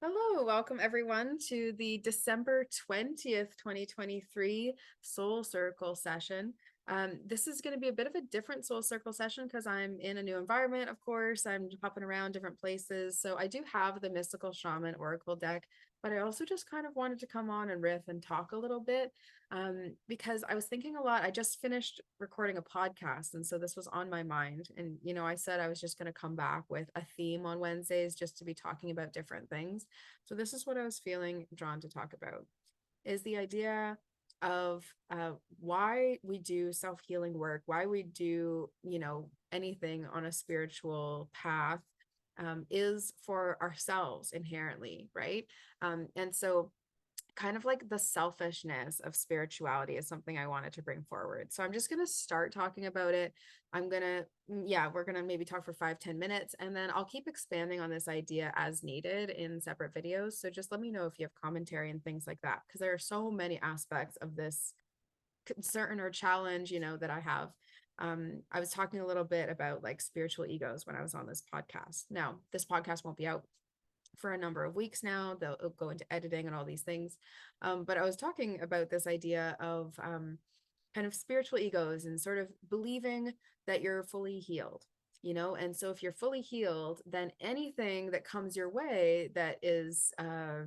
Hello, welcome everyone to the December 20th, 2023 Soul Circle session. This is going to be a bit of a different Soul Circle session because I'm in a new environment, of course. I'm hopping around different places. So I do have the Mystical Shaman Oracle deck, but I also just kind of wanted to come on and riff and talk a little bit because I was thinking a lot. I just finished recording a podcast, and so this was on my mind. And, I said I was just going to come back with a theme on Wednesdays just to be talking about different things. So this is what I was feeling drawn to talk about is the idea of why we do self-healing work, why we do, anything on a spiritual path is for ourselves inherently, right? And so kind of like the selfishness of spirituality is something I wanted to bring forward. So I'm just going to start talking about it. We're going to maybe talk for 5-10 minutes, and then I'll keep expanding on this idea as needed in separate videos. So just let me know if you have commentary and things like that, because there are so many aspects of this concern or challenge, that I have. I was talking a little bit about like spiritual egos when I was on this podcast. Now, this podcast won't be out for a number of weeks now. They'll go into editing and all these things. But I was talking about this idea of kind of spiritual egos and sort of believing that you're fully healed, And so if you're fully healed, then anything that comes your way that is, off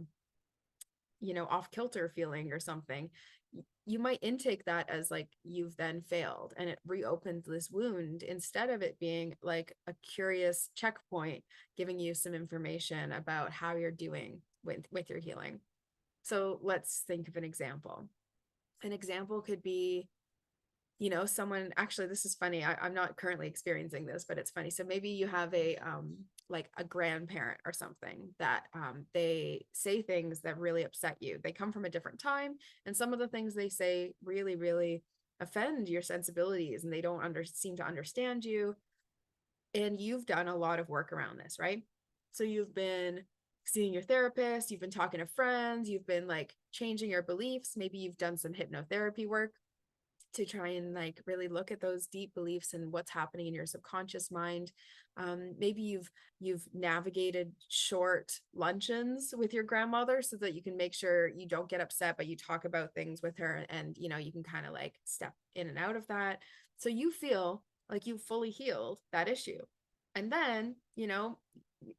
kilter feeling or something, you might intake that as like you've then failed and it reopens this wound instead of it being like a curious checkpoint giving you some information about how you're doing with your healing. So let's think of an example. An example could be, someone, actually, this is funny. I'm not currently experiencing this, but it's funny. So maybe you have a like a grandparent or something that they say things that really upset you. They come from a different time, and some of the things they say really, really offend your sensibilities, and they don't seem to understand you. And you've done a lot of work around this, right? So you've been seeing your therapist, you've been talking to friends, you've been like changing your beliefs. Maybe you've done some hypnotherapy work to try and like really look at those deep beliefs and what's happening in your subconscious mind. Maybe you've navigated short luncheons with your grandmother so that you can make sure you don't get upset, but you talk about things with her, and you can kind of like step in and out of that. So you feel like you've fully healed that issue. And then,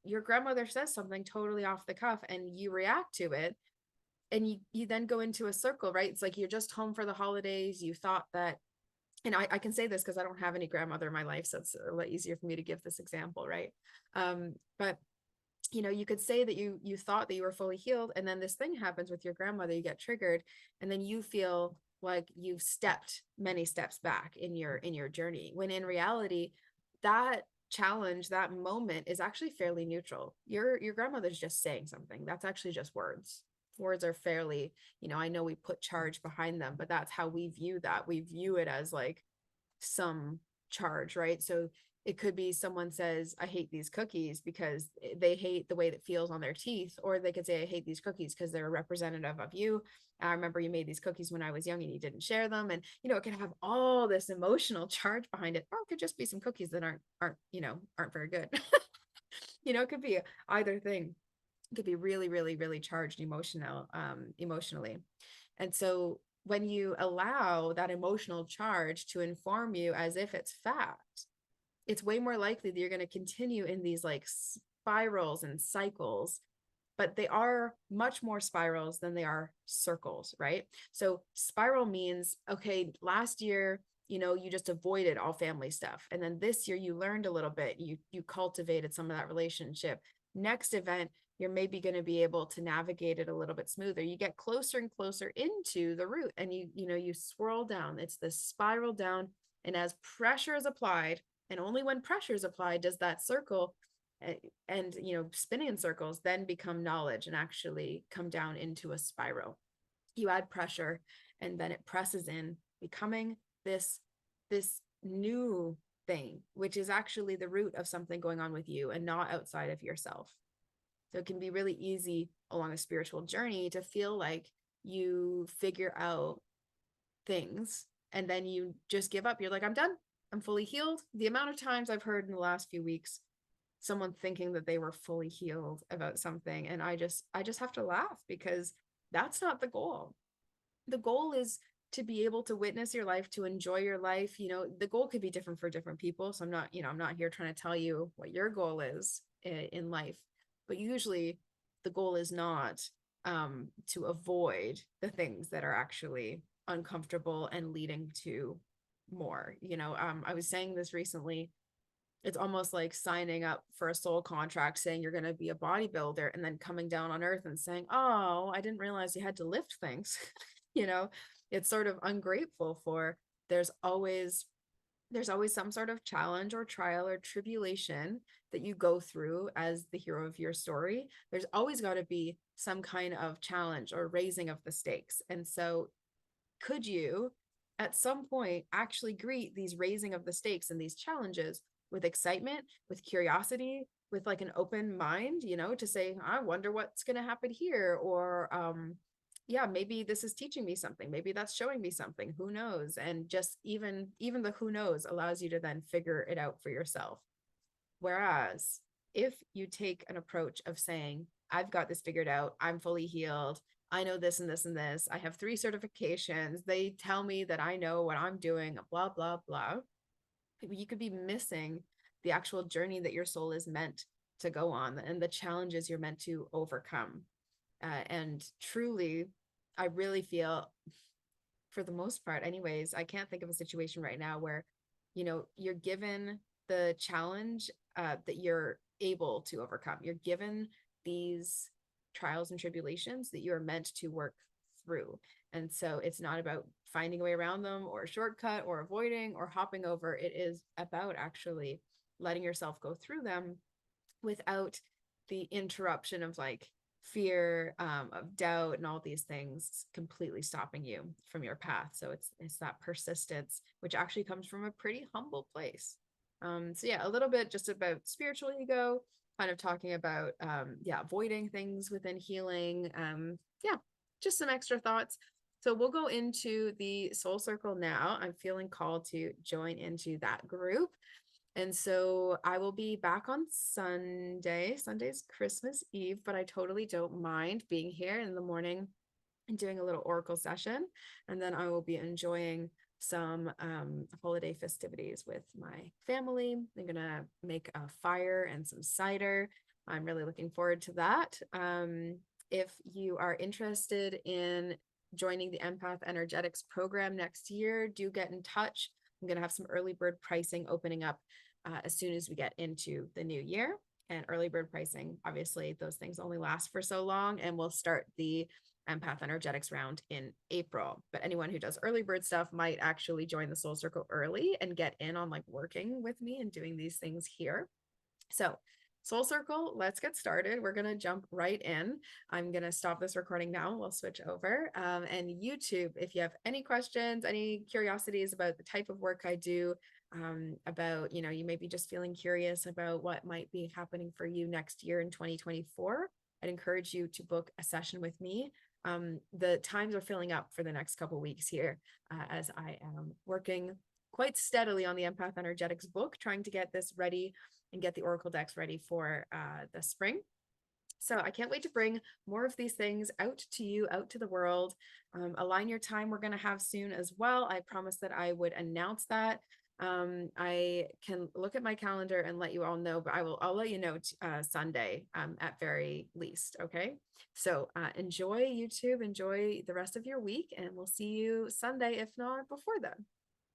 your grandmother says something totally off the cuff and you react to it, and you then go into a circle, right? It's like you're just home for the holidays. You thought that, and I can say this because I don't have any grandmother in my life, so it's a lot easier for me to give this example, right? But you could say that you thought that you were fully healed, and then this thing happens with your grandmother, you get triggered, and then you feel like you've stepped many steps back in your journey, when in reality, that challenge, that moment is actually fairly neutral. Your grandmother's just saying something. That's actually just words. Words are fairly, I know we put charge behind them, but that's how we view that. We view it as like some charge, right? So it could be someone says, I hate these cookies because they hate the way that feels on their teeth. Or they could say, I hate these cookies because they're a representative of you. I remember you made these cookies when I was young and you didn't share them. And, it can have all this emotional charge behind it. Or it could just be some cookies that aren't very good. It could be either thing. It could be really, really, really charged emotionally. And so when you allow that emotional charge to inform you as if it's fact, it's way more likely that you're going to continue in these like spirals and cycles, but they are much more spirals than they are circles, right? So spiral means, okay, last year, you just avoided all family stuff. And then this year you learned a little bit, you cultivated some of that relationship. Next event, you're maybe going to be able to navigate it a little bit smoother. You get closer and closer into the root, and you swirl down. It's this spiral down. And as pressure is applied, and only when pressure is applied does that circle and spinning in circles then become knowledge and actually come down into a spiral. You add pressure, and then it presses in, becoming this new thing, which is actually the root of something going on with you and not outside of yourself. So it can be really easy along a spiritual journey to feel like you figure out things and then you just give up. You're like, I'm done. I'm fully healed. The amount of times I've heard in the last few weeks someone thinking that they were fully healed about something. And I just have to laugh, because that's not the goal. The goal is to be able to witness your life, to enjoy your life. The goal could be different for different people. So I'm not here trying to tell you what your goal is in life, but usually the goal is not to avoid the things that are actually uncomfortable and leading to more. I was saying this recently. It's almost like signing up for a soul contract saying you're going to be a bodybuilder, and then coming down on earth and saying, oh, I didn't realize you had to lift things. you know it's sort of ungrateful. For there's always some sort of challenge or trial or tribulation that you go through as the hero of your story. There's always got to be some kind of challenge or raising of the stakes. And so, could you at some point actually greet these raising of the stakes and these challenges with excitement, with curiosity, with like an open mind, to say, I wonder what's going to happen here? Or yeah, maybe this is teaching me something, maybe that's showing me something, who knows? And just even the who knows allows you to then figure it out for yourself. Whereas if you take an approach of saying, I've got this figured out, I'm fully healed, I know this and this and this, I have 3 certifications, they tell me that I know what I'm doing, blah, blah, blah, you could be missing the actual journey that your soul is meant to go on and the challenges you're meant to overcome. And truly, I really feel, for the most part, anyways, I can't think of a situation right now where, you're given the challenge that you're able to overcome. You're given these trials and tribulations that you're meant to work through. And so it's not about finding a way around them or a shortcut or avoiding or hopping over. It is about actually letting yourself go through them without the interruption of like fear, of doubt, and all these things completely stopping you from your path. So it's that persistence, which actually comes from a pretty humble place. So yeah, a little bit just about spiritual ego, kind of talking about yeah, avoiding things within healing. Yeah, just some extra thoughts. So we'll go into the soul circle now. I'm feeling called to join into that group. And so I will be back on Sunday. Sunday's Christmas Eve, but I totally don't mind being here in the morning and doing a little oracle session. And then I will be enjoying some holiday festivities with my family. I'm going to make a fire and some cider. I'm really looking forward to that. If you are interested in joining the Empath Energetics program next year, do get in touch. I'm going to have some early bird pricing opening up as soon as we get into the new year. And early bird pricing, obviously, those things only last for so long, and we'll start the Empath Energetics round in April. But anyone who does early bird stuff might actually join the Soul Circle early and get in on like working with me and doing these things here. So Soul Circle, let's get started. We're going to jump right in. I'm going to stop this recording now. We'll switch over. And YouTube, if you have any questions, any curiosities about the type of work I do, about, you may be just feeling curious about what might be happening for you next year in 2024, I'd encourage you to book a session with me. The times are filling up for the next couple of weeks here, as I am working quite steadily on the Empath Energetics book, trying to get this ready and get the Oracle decks ready for the spring. So I can't wait to bring more of these things out to you, out to the world. Align Your Time we're going to have soon as well. I promised that I would announce that. I can look at my calendar and let you all know, but I'll let you know Sunday at very least. Okay. So enjoy YouTube, enjoy the rest of your week, and we'll see you Sunday, if not before then.